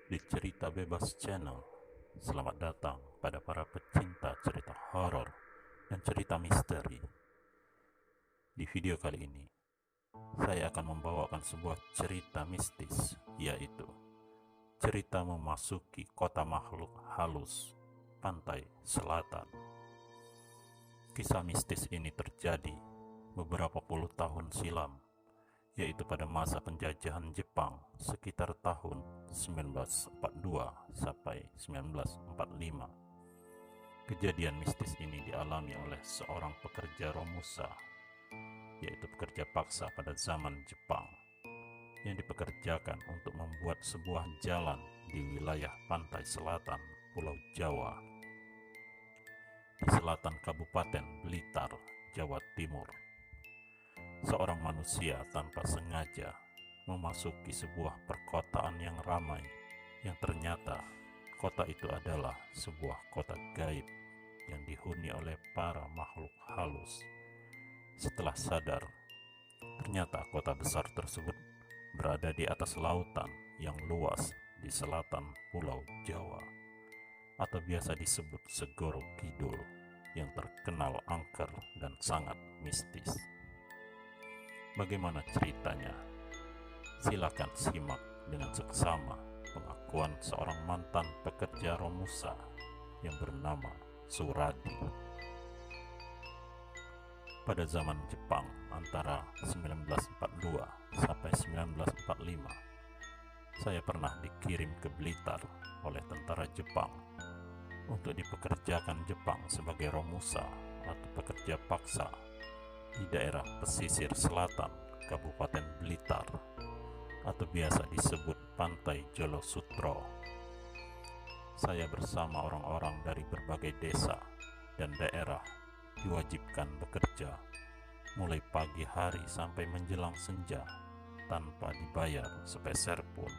di Cerita Bebas Channel. Selamat datang pada para pecinta cerita horor dan cerita misteri. Di video kali ini, saya akan membawakan sebuah cerita mistis, yaitu cerita memasuki kota makhluk halus, pantai selatan. Kisah mistis ini terjadi beberapa puluh tahun silam, yaitu pada masa penjajahan Jepang sekitar tahun 1942 sampai 1945. Kejadian mistis ini dialami oleh seorang pekerja Romusa, yaitu pekerja paksa pada zaman Jepang, yang dipekerjakan untuk membuat sebuah jalan di wilayah pantai selatan Pulau Jawa, di selatan Kabupaten Blitar, Jawa Timur. Seorang manusia tanpa sengaja memasuki sebuah perkotaan yang ramai, yang ternyata kota itu adalah sebuah kota gaib yang dihuni oleh para makhluk halus. Setelah sadar, ternyata kota besar tersebut berada di atas lautan yang luas di selatan Pulau Jawa, atau biasa disebut Segoro Kidul, yang terkenal angker dan sangat mistis. Bagaimana ceritanya? Silakan simak dengan seksama pengakuan seorang mantan pekerja Romusa yang bernama Suradi. Pada zaman Jepang antara 1942 sampai 1945, saya pernah dikirim ke Blitar oleh tentara Jepang untuk dipekerjakan Jepang sebagai Romusa atau pekerja paksa di daerah pesisir selatan Kabupaten Blitar, atau biasa disebut Pantai Jolo Sutro. Saya bersama orang-orang dari berbagai desa dan daerah diwajibkan bekerja mulai pagi hari sampai menjelang senja tanpa dibayar sepeser pun,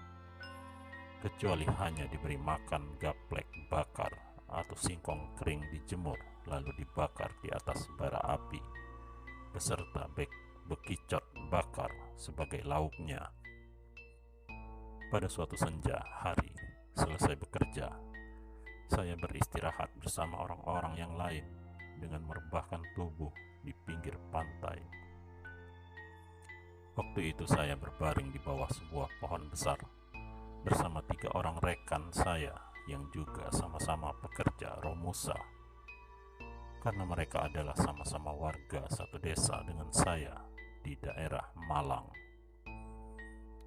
kecuali hanya diberi makan gaplek bakar atau singkong kering dijemur lalu dibakar di atas bara api beserta bekicot bakar sebagai lauknya. Pada suatu senja hari, selesai bekerja, saya beristirahat bersama orang-orang yang lain dengan merebahkan tubuh di pinggir pantai. Waktu itu saya berbaring di bawah sebuah pohon besar bersama 3 orang rekan saya yang juga sama-sama pekerja Romusa, karena mereka adalah sama-sama warga satu desa dengan saya di daerah Malang.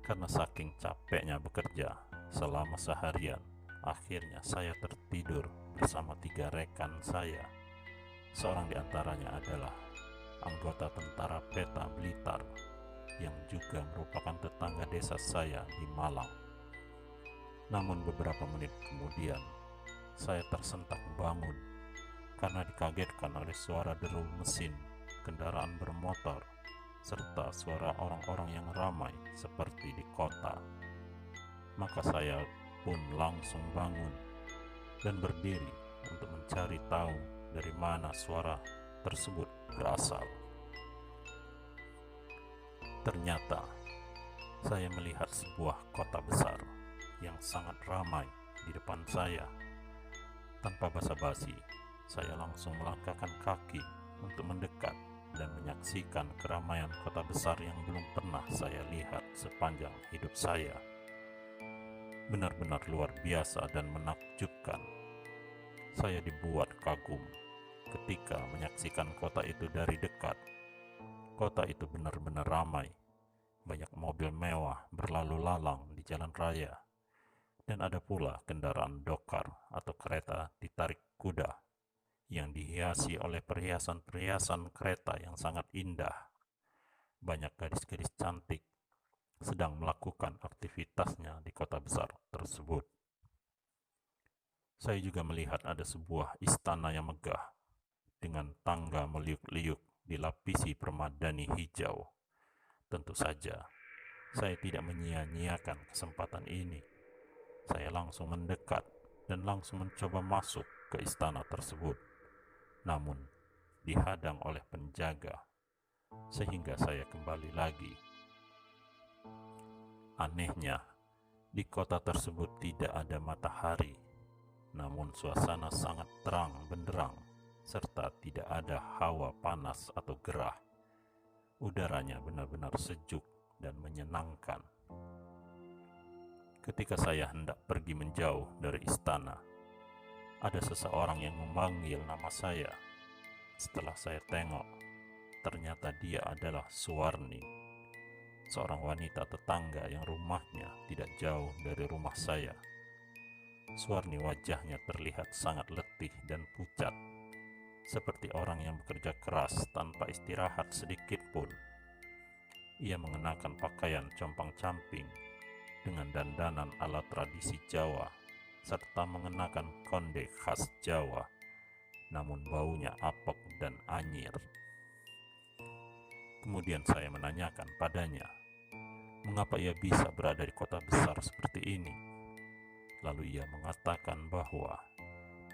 Karena saking capeknya bekerja selama seharian, akhirnya saya tertidur bersama 3 rekan saya. Seorang di antaranya adalah anggota tentara Peta Blitar yang juga merupakan tetangga desa saya di Malang. Namun beberapa menit kemudian, saya tersentak bangun karena dikagetkan oleh suara deru mesin kendaraan bermotor serta suara orang-orang yang ramai seperti di kota. Maka saya pun langsung bangun dan berdiri untuk mencari tahu dari mana suara tersebut berasal. Ternyata saya melihat sebuah kota besar yang sangat ramai di depan saya. Tanpa basa-basi, saya langsung melangkahkan kaki untuk mendekat dan menyaksikan keramaian kota besar yang belum pernah saya lihat sepanjang hidup saya. Benar-benar luar biasa dan menakjubkan. Saya dibuat kagum ketika menyaksikan kota itu dari dekat. Kota itu benar-benar ramai. Banyak mobil mewah berlalu lalang di jalan raya. Dan ada pula kendaraan dokar atau kereta ditarik kuda yang dihiasi oleh perhiasan-perhiasan kereta yang sangat indah. Banyak gadis-gadis cantik sedang melakukan aktivitasnya di kota besar tersebut. Saya juga melihat ada sebuah istana yang megah dengan tangga meliuk-liuk dilapisi permadani hijau. Tentu saja, saya tidak menyia-nyiakan kesempatan ini. Saya langsung mendekat dan langsung mencoba masuk ke istana tersebut. Namun, dihadang oleh penjaga, sehingga saya kembali lagi. Anehnya, Di kota tersebut tidak ada matahari, namun suasana sangat terang benderang, serta tidak ada hawa panas atau gerah. Udaranya benar-benar sejuk dan menyenangkan. Ketika saya hendak pergi menjauh dari istana, ada seseorang yang memanggil nama saya. Setelah saya tengok, ternyata dia adalah Suwarni, seorang wanita tetangga yang rumahnya tidak jauh dari rumah saya. Suwarni wajahnya terlihat sangat letih dan pucat, seperti orang yang bekerja keras tanpa istirahat sedikit pun. Ia mengenakan pakaian compang-camping dengan dandanan ala tradisi Jawa, serta mengenakan konde khas Jawa, namun baunya apek dan anyir. Kemudian saya menanyakan padanya, mengapa ia bisa berada di kota besar seperti ini? Lalu ia mengatakan bahwa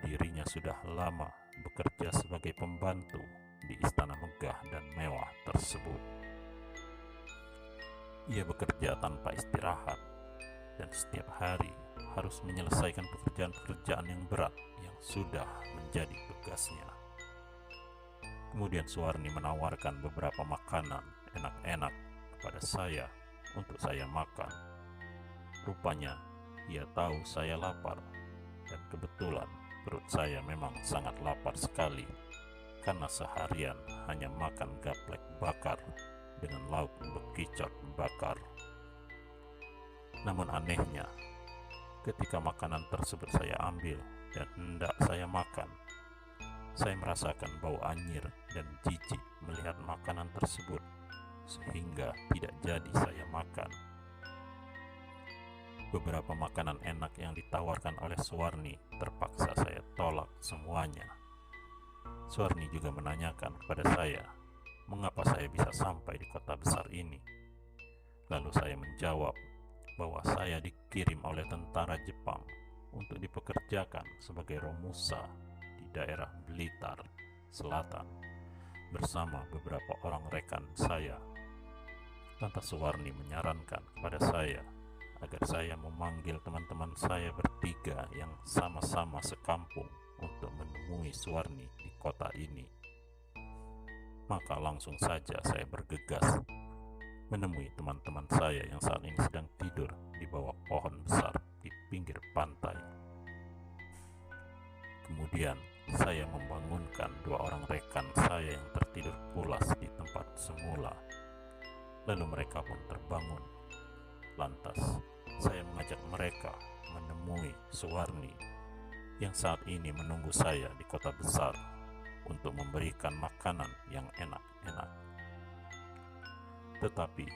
dirinya sudah lama bekerja sebagai pembantu di istana megah dan mewah tersebut. Ia bekerja tanpa istirahat dan setiap hari harus menyelesaikan pekerjaan-pekerjaan yang berat yang sudah menjadi tugasnya. Kemudian Suwarni menawarkan beberapa makanan enak-enak kepada saya untuk saya makan. Rupanya ia tahu saya lapar, dan kebetulan perut saya memang sangat lapar sekali karena seharian hanya makan gaplek bakar dengan lauk bekicot bakar. Namun anehnya, ketika makanan tersebut saya ambil dan hendak saya makan, saya merasakan bau anyir dan jijik melihat makanan tersebut, sehingga tidak jadi saya makan. Beberapa makanan enak yang ditawarkan oleh Suwarni terpaksa saya tolak semuanya. Suwarni juga menanyakan kepada saya, mengapa saya bisa sampai di kota besar ini. Lalu saya menjawab bahwa saya dikirim oleh tentara Jepang untuk dipekerjakan sebagai romusa di daerah Blitar Selatan bersama beberapa orang rekan saya. Lantas Suwarni menyarankan kepada saya agar saya memanggil teman-teman saya bertiga yang sama-sama sekampung untuk menemui Suwarni di kota ini. Maka langsung saja saya bergegas menemui teman-teman saya yang saat ini sedang tidur di bawah pohon besar di pinggir pantai. Kemudian saya membangunkan dua orang rekan saya yang tertidur pulas di tempat semula. Lalu mereka pun terbangun. Lantas saya mengajak mereka menemui Suwarni yang saat ini menunggu saya di kota besar untuk memberikan makanan yang enak-enak. Tetapi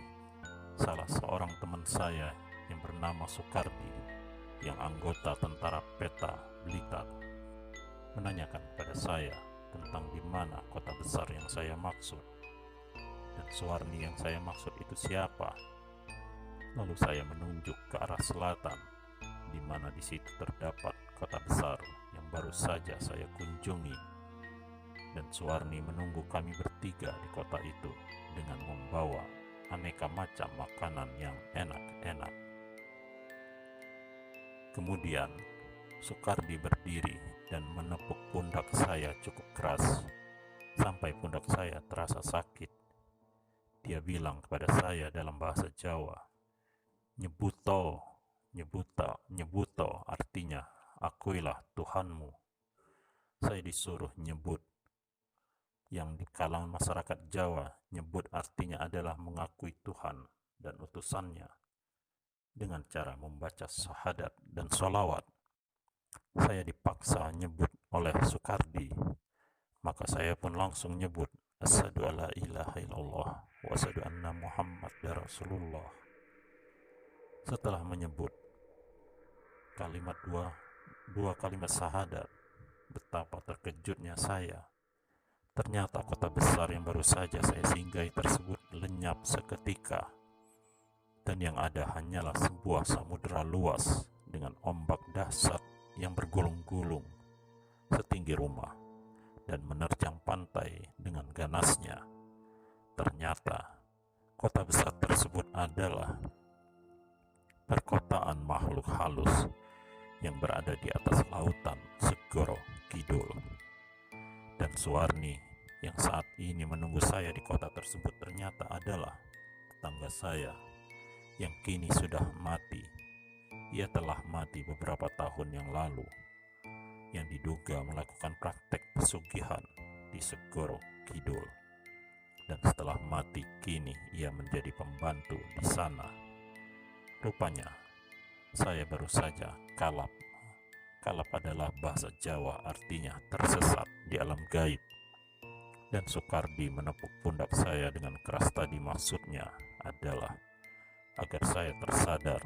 salah seorang teman saya yang bernama Sukardi, yang anggota tentara peta Blitar, menanyakan kepada saya tentang di mana kota besar yang saya maksud dan Suwarni yang saya maksud itu siapa. Lalu saya menunjuk ke arah selatan, di mana di situ terdapat kota besar yang baru saja saya kunjungi, dan Suwarni menunggu kami bertiga di kota itu dengan membawa aneka macam makanan yang enak-enak. Kemudian Sukardi berdiri dan menepuk pundak saya cukup keras sampai pundak saya terasa sakit. Dia bilang kepada saya dalam bahasa Jawa, "Nyebuto, nyebuto artinya akuilah Tuhanmu." Saya disuruh nyebut, yang di kalangan masyarakat Jawa nyebut artinya adalah mengakui Tuhan dan utusannya dengan cara membaca syahadat dan sholawat. Saya dipaksa nyebut oleh Sukardi, maka saya pun langsung nyebut asyhadu alla ilaha illallah wa asyhadu anna Muhammadar Rasulullah. Setelah menyebut kalimat dua kalimat syahadat, betapa terkejutnya saya. Ternyata kota besar yang baru saja saya singgahi tersebut lenyap seketika, dan yang ada hanyalah sebuah samudera luas dengan ombak dahsyat yang bergulung-gulung setinggi rumah dan menerjang pantai dengan ganasnya. Ternyata kota besar tersebut adalah perkotaan makhluk halus yang berada di atas lautan Segoro Kidul. Dan Suwarni yang saat ini menunggu saya di kota tersebut ternyata adalah tetangga saya yang kini sudah mati. Ia telah mati beberapa tahun yang lalu, yang diduga melakukan praktek pesugihan di Segoro Kidul. Dan setelah mati, kini ia menjadi pembantu di sana. Rupanya, saya baru saja kalap. Kalap adalah bahasa Jawa, artinya tersesat di alam gaib. Dan Soekardi menepuk pundak saya dengan keras. Tadi maksudnya adalah agar saya tersadar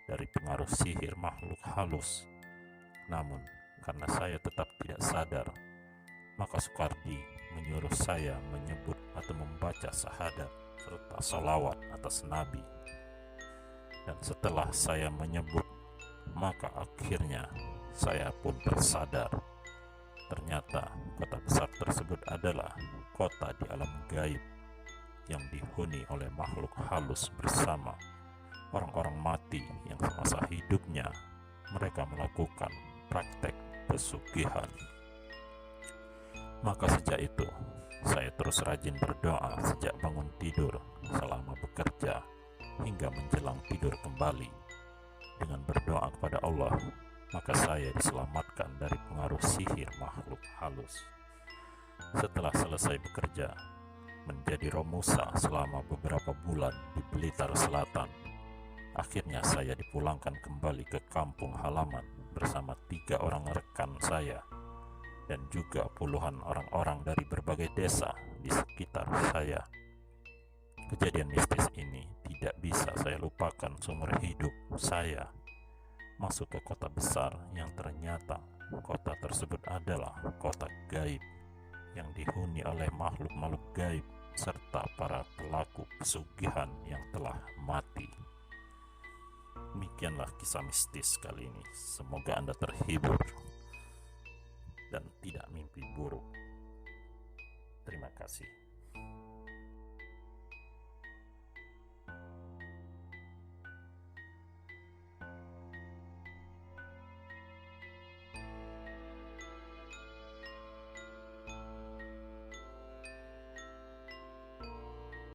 dari pengaruh sihir makhluk halus. Namun, karena saya tetap tidak sadar, maka Soekardi menyuruh saya menyebut atau membaca syahadat serta salawat atas Nabi. Dan setelah saya menyebut, maka akhirnya saya pun tersadar. Ternyata kota besar tersebut adalah kota di alam gaib yang dihuni oleh makhluk halus bersama orang-orang mati yang semasa hidupnya mereka melakukan praktek pesugihan. Maka sejak itu saya terus rajin berdoa sejak bangun tidur, selama bekerja, hingga menjelang tidur kembali. Dengan berdoa kepada Allah, maka saya diselamatkan dari pengaruh sihir makhluk halus. Setelah selesai bekerja menjadi romusa selama beberapa bulan di Blitar Selatan, akhirnya saya dipulangkan kembali ke kampung halaman bersama 3 orang rekan saya dan juga puluhan orang-orang dari berbagai desa di sekitar saya. Kejadian mistis ini tidak bisa saya lupakan seumur hidup saya. Masuk ke kota besar yang ternyata kota tersebut adalah kota gaib yang dihuni oleh makhluk-makhluk gaib serta para pelaku pesugihan yang telah mati. Demikianlah kisah mistis kali ini. Semoga Anda terhibur dan tidak mimpi buruk. Terima kasih.